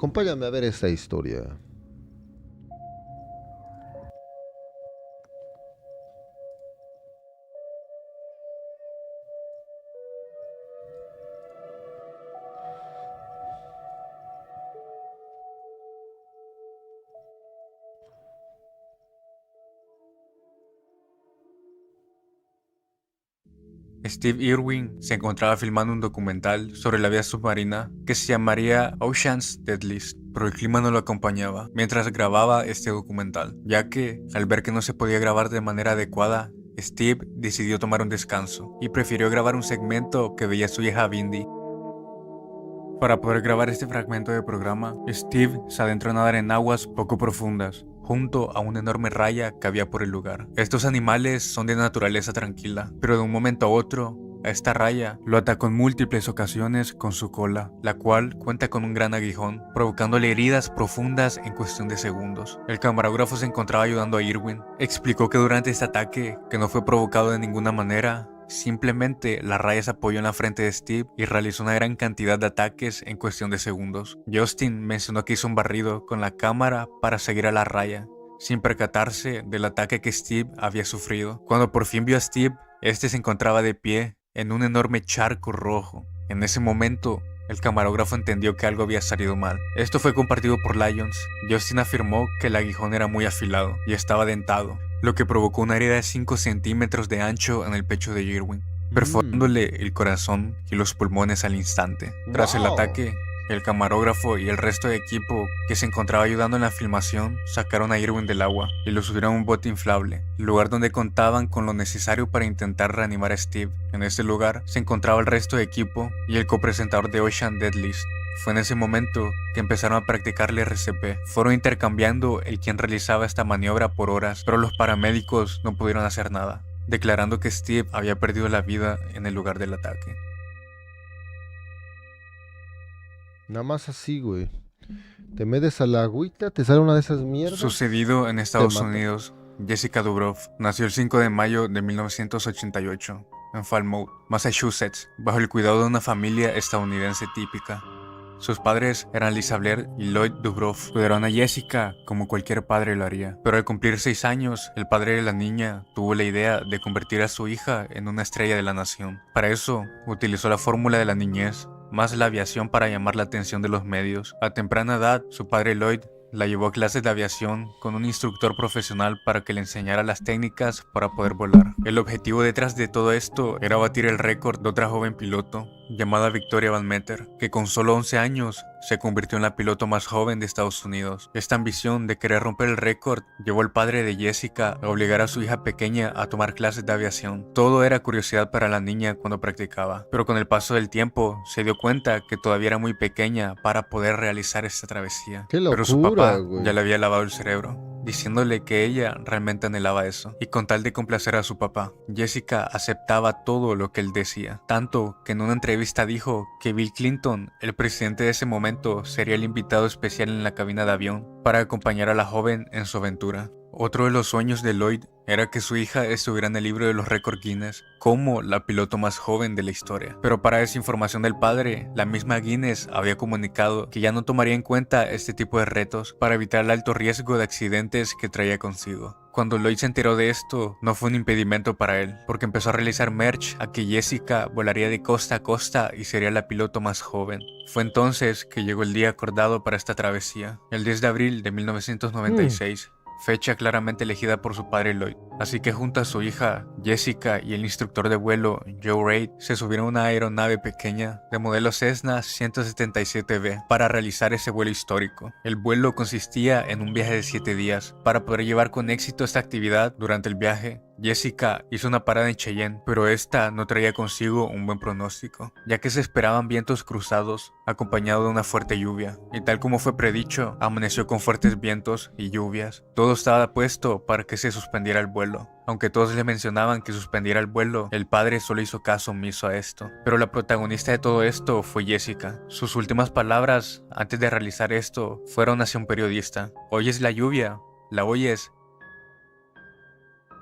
Acompáñame a ver esta historia. Steve Irwin se encontraba filmando un documental sobre la vida submarina que se llamaría Ocean's Deadliest, pero el clima no lo acompañaba mientras grababa este documental, ya que, al ver que no se podía grabar de manera adecuada, Steve decidió tomar un descanso y prefirió grabar un segmento que veía su hija Bindi. Para poder grabar este fragmento de programa, Steve se adentró a nadar en aguas poco profundas, junto a una enorme raya que había por el lugar. Estos animales son de naturaleza tranquila, pero de un momento a otro, a esta raya lo atacó en múltiples ocasiones con su cola, la cual cuenta con un gran aguijón, provocándole heridas profundas en cuestión de segundos. El camarógrafo se encontraba ayudando a Irwin. Explicó que durante este ataque, que no fue provocado de ninguna manera, simplemente la raya se apoyó en la frente de Steve y realizó una gran cantidad de ataques en cuestión de segundos. Justin mencionó que hizo un barrido con la cámara para seguir a la raya, sin percatarse del ataque que Steve había sufrido. Cuando por fin vio a Steve, este se encontraba de pie en un enorme charco rojo. En ese momento, el camarógrafo entendió que algo había salido mal. Esto fue compartido por Lyons. Justin afirmó que el aguijón era muy afilado y estaba dentado, lo que provocó una herida de 5 centímetros de ancho en el pecho de Irwin, perforándole el corazón y los pulmones al instante. Tras el Wow. ataque, el camarógrafo y el resto de equipo que se encontraba ayudando en la filmación sacaron a Irwin del agua y lo subieron a un bote inflable, lugar donde contaban con lo necesario para intentar reanimar a Steve. En este lugar se encontraba el resto de equipo y el copresentador de Ocean Deadliest. Fue en ese momento que empezaron a practicar el RCP. Fueron intercambiando el quien realizaba esta maniobra por horas, pero los paramédicos no pudieron hacer nada, declarando que Steve había perdido la vida en el lugar del ataque. Nada más así, güey. Te metes a la agüita, te sale una de esas mierdas. Sucedido en te Estados mata. Unidos, Jessica Dubrov nació el 5 de mayo de 1988 en Falmouth, Massachusetts, bajo el cuidado de una familia estadounidense típica. Sus padres eran Lisa Blair y Lloyd Dubrov. Cuidaron a Jessica como cualquier padre lo haría. Pero al cumplir 6 años, el padre de la niña tuvo la idea de convertir a su hija en una estrella de la nación. Para eso, utilizó la fórmula de la niñez, más la aviación para llamar la atención de los medios. A temprana edad, su padre Lloyd la llevó a clases de aviación con un instructor profesional para que le enseñara las técnicas para poder volar. El objetivo detrás de todo esto era batir el récord de otra joven piloto llamada Victoria Van Meter, que con solo 11 años se convirtió en la piloto más joven de Estados Unidos. Esta ambición de querer romper el récord llevó al padre de Jessica a obligar a su hija pequeña a tomar clases de aviación. Todo era curiosidad para la niña cuando practicaba, pero con el paso del tiempo se dio cuenta que todavía era muy pequeña para poder realizar esta travesía. Qué Pero su locura, papá güey. ya le había lavado el cerebro, diciéndole que ella realmente anhelaba eso, y con tal de complacer a su papá, Jessica aceptaba todo lo que él decía, tanto que en una entrevista dijo que Bill Clinton, el presidente de ese momento, sería el invitado especial en la cabina de avión para acompañar a la joven en su aventura. Otro de los sueños de Lloyd era que su hija estuviera en el libro de los récords Guinness como la piloto más joven de la historia. Pero para esa información del padre, la misma Guinness había comunicado que ya no tomaría en cuenta este tipo de retos para evitar el alto riesgo de accidentes que traía consigo. Cuando Lloyd se enteró de esto, no fue un impedimento para él, porque empezó a realizar merch a que Jessica volaría de costa a costa y sería la piloto más joven. Fue entonces que llegó el día acordado para esta travesía, el 10 de abril de 1996. Fecha claramente elegida por su padre Lloyd. Así que junto a su hija Jessica y el instructor de vuelo Joe Reid se subieron a una aeronave pequeña de modelo Cessna 177B para realizar ese vuelo histórico. El vuelo consistía en un viaje de 7 días. Para poder llevar con éxito esta actividad durante el viaje, Jessica hizo una parada en Cheyenne, pero esta no traía consigo un buen pronóstico, ya que se esperaban vientos cruzados acompañado de una fuerte lluvia, y tal como fue predicho, amaneció con fuertes vientos y lluvias. Todo estaba puesto para que se suspendiera el vuelo. Aunque todos le mencionaban que suspendiera el vuelo, el padre solo hizo caso omiso a esto. Pero la protagonista de todo esto fue Jessica. Sus últimas palabras antes de realizar esto fueron hacia un periodista: ¿oyes la lluvia? ¿La oyes?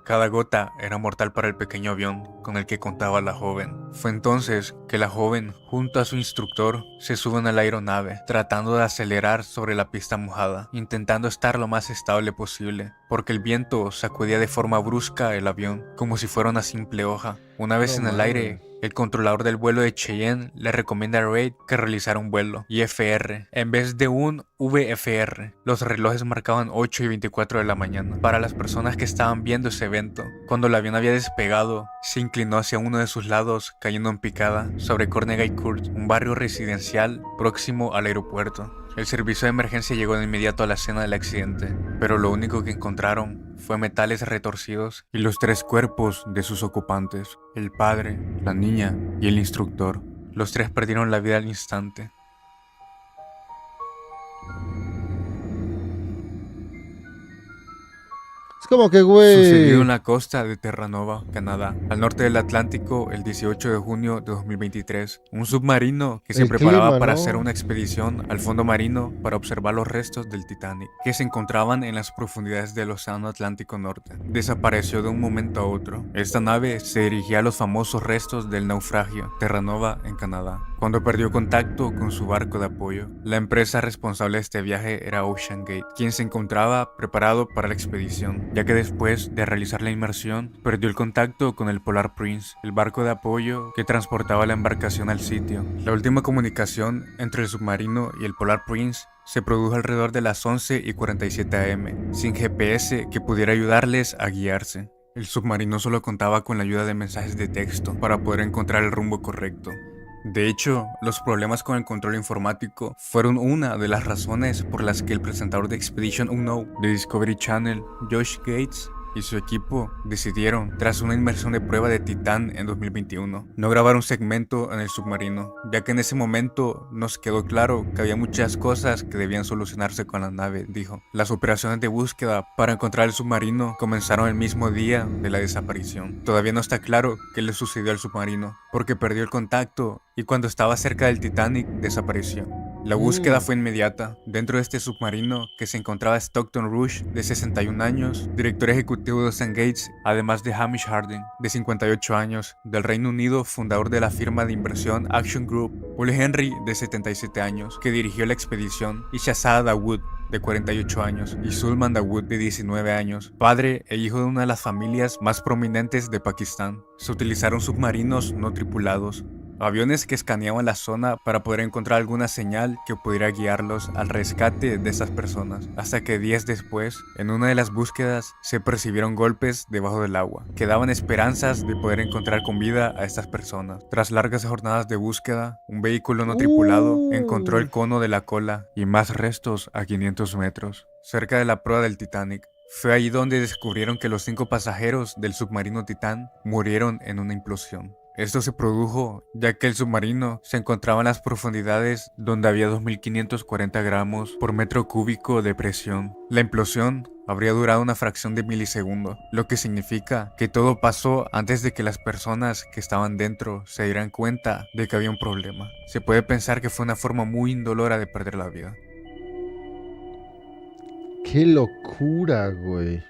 Cada gota era mortal para el pequeño avión con el que contaba la joven. Fue entonces que la joven, junto a su instructor, se suben a la aeronave, tratando de acelerar sobre la pista mojada, intentando estar lo más estable posible, porque el viento sacudía de forma brusca el avión, como si fuera una simple hoja. Una vez No en el aire, mames. el controlador del vuelo de Cheyenne le recomienda a Reid que realizara un vuelo IFR en vez de un VFR. Los relojes marcaban 8 y 24 de la mañana. Para las personas que estaban viendo ese evento, cuando el avión había despegado, se inclinó hacia uno de sus lados, cayendo en picada sobre Cornegay Court, un barrio residencial próximo al aeropuerto. El servicio de emergencia llegó de inmediato a la escena del accidente, pero lo único que encontraron fue metales retorcidos y los 3 cuerpos de sus ocupantes, el padre, la niña y el instructor. Los 3 perdieron la vida al instante. Es como que, Sucedió en güey. la costa de Terranova, Canadá, al norte del Atlántico, el 18 de junio de 2023. Un submarino que se El preparaba clima, para hacer ¿no? una expedición al fondo marino para observar los restos del Titanic, que se encontraban en las profundidades del Océano Atlántico Norte. Desapareció de un momento a otro. Esta nave se dirigía a los famosos restos del naufragio, Terranova, en Canadá, cuando perdió contacto con su barco de apoyo. La empresa responsable de este viaje era Ocean Gate, quien se encontraba preparado para la expedición, ya que después de realizar la inmersión, perdió el contacto con el Polar Prince, el barco de apoyo que transportaba la embarcación al sitio. La última comunicación entre el submarino y el Polar Prince se produjo alrededor de las 11:47 am, sin GPS que pudiera ayudarles a guiarse. El submarino solo contaba con la ayuda de mensajes de texto para poder encontrar el rumbo correcto. De hecho, los problemas con el control informático fueron una de las razones por las que el presentador de Expedition Unknown de Discovery Channel, Josh Gates, y su equipo decidieron, tras una inmersión de prueba de Titán en 2021, no grabar un segmento en el submarino, ya que en ese momento nos quedó claro que había muchas cosas que debían solucionarse con la nave, dijo. Las operaciones de búsqueda para encontrar el submarino comenzaron el mismo día de la desaparición. Todavía no está claro qué le sucedió al submarino, porque perdió el contacto y cuando estaba cerca del Titanic desapareció. La búsqueda fue inmediata. Dentro de este submarino que se encontraba Stockton Rush, de 61 años, director ejecutivo de Ocean Gates, además de Hamish Harding, de 58 años, del Reino Unido, fundador de la firma de inversión Action Group, Paul Henry, de 77 años, que dirigió la expedición, y Shahzada Dawood, de 48 años, y Sulman Dawood, de 19 años, padre e hijo de una de las familias más prominentes de Pakistán. Se utilizaron submarinos no tripulados, aviones que escaneaban la zona para poder encontrar alguna señal que pudiera guiarlos al rescate de esas personas, hasta que días después, en una de las búsquedas, se percibieron golpes debajo del agua, que daban esperanzas de poder encontrar con vida a estas personas. Tras largas jornadas de búsqueda, un vehículo no tripulado encontró el cono de la cola y más restos a 500 metros, cerca de la proa del Titanic. Fue ahí donde descubrieron que los 5 pasajeros del submarino Titán murieron en una implosión. Esto se produjo ya que el submarino se encontraba en las profundidades donde había 2.540 gramos por metro cúbico de presión. La implosión habría durado una fracción de milisegundo, lo que significa que todo pasó antes de que las personas que estaban dentro se dieran cuenta de que había un problema. Se puede pensar que fue una forma muy indolora de perder la vida. Qué locura, güey.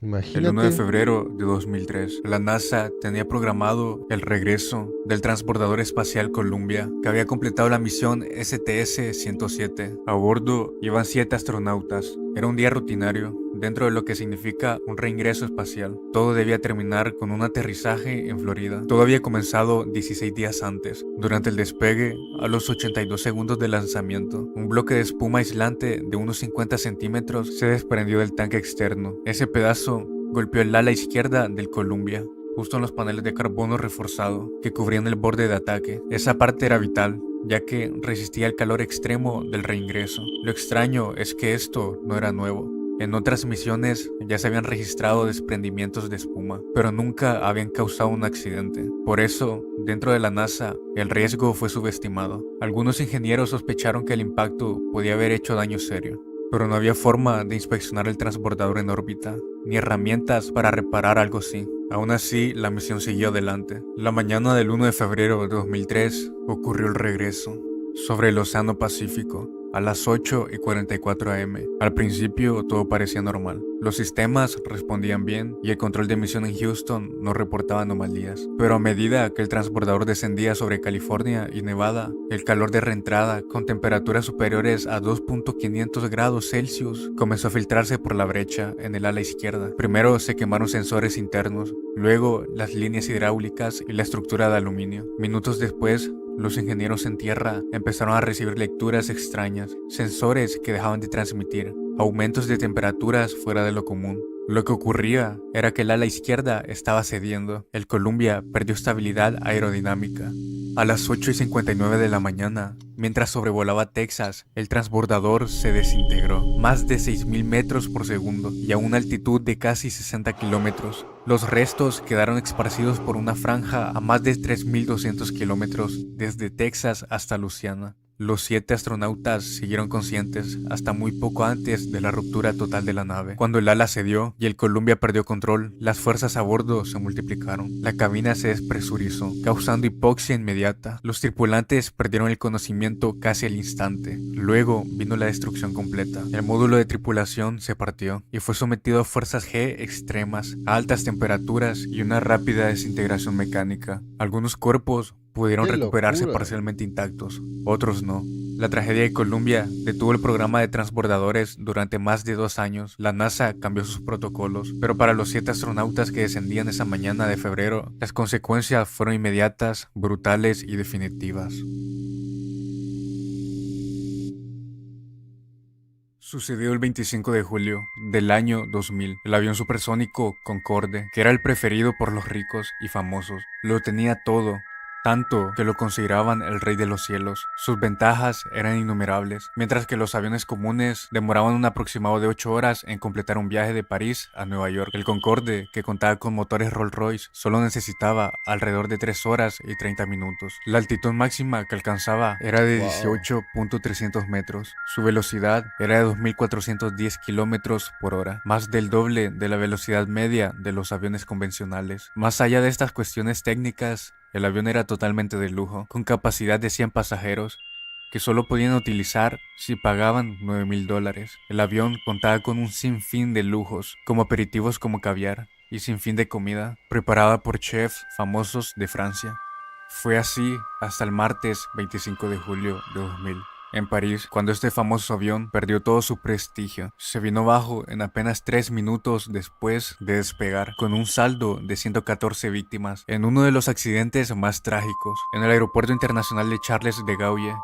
El 1 de Imagínate. febrero de 2003, la NASA tenía programado el regreso del transbordador espacial Columbia, que había completado la misión STS-107. A bordo iban 7 astronautas. Era un día rutinario, dentro de lo que significa un reingreso espacial. Todo debía terminar con un aterrizaje en Florida. Todo había comenzado 16 días antes. Durante el despegue, a los 82 segundos del lanzamiento, un bloque de espuma aislante de unos 50 centímetros se desprendió del tanque externo. Ese pedazo golpeó el ala izquierda del Columbia, justo en los paneles de carbono reforzado que cubrían el borde de ataque. Esa parte era vital, ya que resistía el calor extremo del reingreso. Lo extraño es que esto no era nuevo. En otras misiones ya se habían registrado desprendimientos de espuma, pero nunca habían causado un accidente. Por eso, dentro de la NASA, el riesgo fue subestimado. Algunos ingenieros sospecharon que el impacto podía haber hecho daño serio, pero no había forma de inspeccionar el transbordador en órbita, ni herramientas para reparar algo así. Aún así, la misión siguió adelante. La mañana del 1 de febrero de 2003 ocurrió el regreso. Sobre el Océano Pacífico, a las 8:44 am. Al principio todo parecía normal. Los sistemas respondían bien y el control de emisión en Houston no reportaba anomalías. Pero a medida que el transbordador descendía sobre California y Nevada, el calor de reentrada, con temperaturas superiores a 2.500 grados Celsius, comenzó a filtrarse por la brecha en el ala izquierda. Primero se quemaron sensores internos, luego las líneas hidráulicas y la estructura de aluminio. Minutos después, los ingenieros en tierra empezaron a recibir lecturas extrañas, sensores que dejaban de transmitir, aumentos de temperaturas fuera de lo común. Lo que ocurría era que el ala izquierda estaba cediendo. El Columbia perdió estabilidad aerodinámica. A las 8:59 de la mañana, mientras sobrevolaba Texas, el transbordador se desintegró, más de 6.000 metros por segundo y a una altitud de casi 60 kilómetros. Los restos quedaron esparcidos por una franja a más de 3.200 kilómetros desde Texas hasta Luisiana. Los 7 astronautas siguieron conscientes hasta muy poco antes de la ruptura total de la nave. Cuando el ala cedió y el Columbia perdió control, las fuerzas a bordo se multiplicaron. La cabina se despresurizó, causando hipoxia inmediata. Los tripulantes perdieron el conocimiento casi al instante. Luego vino la destrucción completa. El módulo de tripulación se partió y fue sometido a fuerzas G extremas, a altas temperaturas y una rápida desintegración mecánica. Algunos cuerpos pudieron ¡Qué recuperarse locura! parcialmente intactos, otros no. La tragedia de Columbia detuvo el programa de transbordadores durante más de 2 años. La NASA cambió sus protocolos, pero para los 7 astronautas que descendían esa mañana de febrero, las consecuencias fueron inmediatas, brutales y definitivas. Sucedió el 25 de julio del año 2000. El avión supersónico Concorde, que era el preferido por los ricos y famosos, lo tenía todo. Tanto que lo consideraban el rey de los cielos. Sus ventajas eran innumerables, mientras que los aviones comunes demoraban un aproximado de 8 horas en completar un viaje de París a Nueva York. El Concorde, que contaba con motores Rolls-Royce, solo necesitaba alrededor de 3 horas y 30 minutos. La altitud máxima que alcanzaba era de 18.300 metros. Su velocidad era de 2.410 kilómetros por hora, más del doble de la velocidad media de los aviones convencionales. Más allá de estas cuestiones técnicas, el avión era totalmente de lujo, con capacidad de 100 pasajeros, que solo podían utilizar si pagaban $9.000. El avión contaba con un sinfín de lujos, como aperitivos como caviar, y sinfín de comida, preparada por chefs famosos de Francia. Fue así hasta el martes 25 de julio de 2000. En París, cuando este famoso avión perdió todo su prestigio, se vino abajo en apenas 3 minutos después de despegar, con un saldo de 114 víctimas, en uno de los accidentes más trágicos. En el aeropuerto internacional de Charles de Gaulle,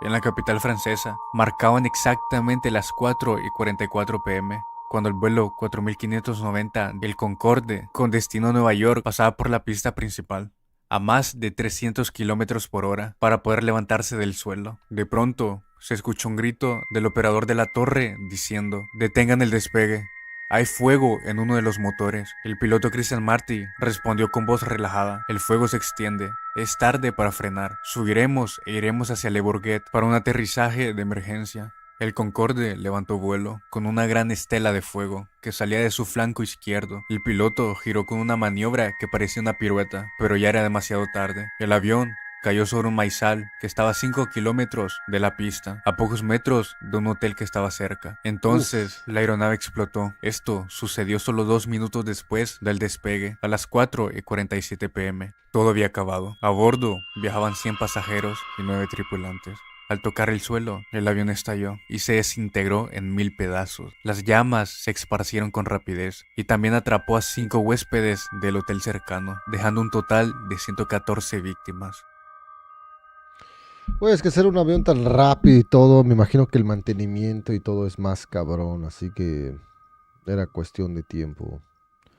en la capital francesa, marcaban exactamente las 4:44 pm. Cuando el vuelo 4590 del Concorde, con destino a Nueva York, pasaba por la pista principal a más de 300 kilómetros por hora para poder levantarse del suelo. De pronto, se escuchó un grito del operador de la torre diciendo: «Detengan el despegue. Hay fuego en uno de los motores». El piloto Christian Marty respondió con voz relajada: «El fuego se extiende. Es tarde para frenar. Subiremos e iremos hacia Le Bourget para un aterrizaje de emergencia». El Concorde levantó vuelo con una gran estela de fuego que salía de su flanco izquierdo. El piloto giró con una maniobra que parecía una pirueta, pero ya era demasiado tarde. El avión cayó sobre un maizal que estaba a 5 kilómetros de la pista, a pocos metros de un hotel que estaba cerca. Entonces, la aeronave explotó. Esto sucedió solo 2 minutos después del despegue, a las 4:47 pm. Todo había acabado. A bordo viajaban 100 pasajeros y 9 tripulantes. Al tocar el suelo, el avión estalló y se desintegró en 1000 pedazos. Las llamas se esparcieron con rapidez y también atrapó a 5 huéspedes del hotel cercano, dejando un total de 114 víctimas. Pues es que ser un avión tan rápido y todo, me imagino que el mantenimiento y todo es más cabrón, así que era cuestión de tiempo.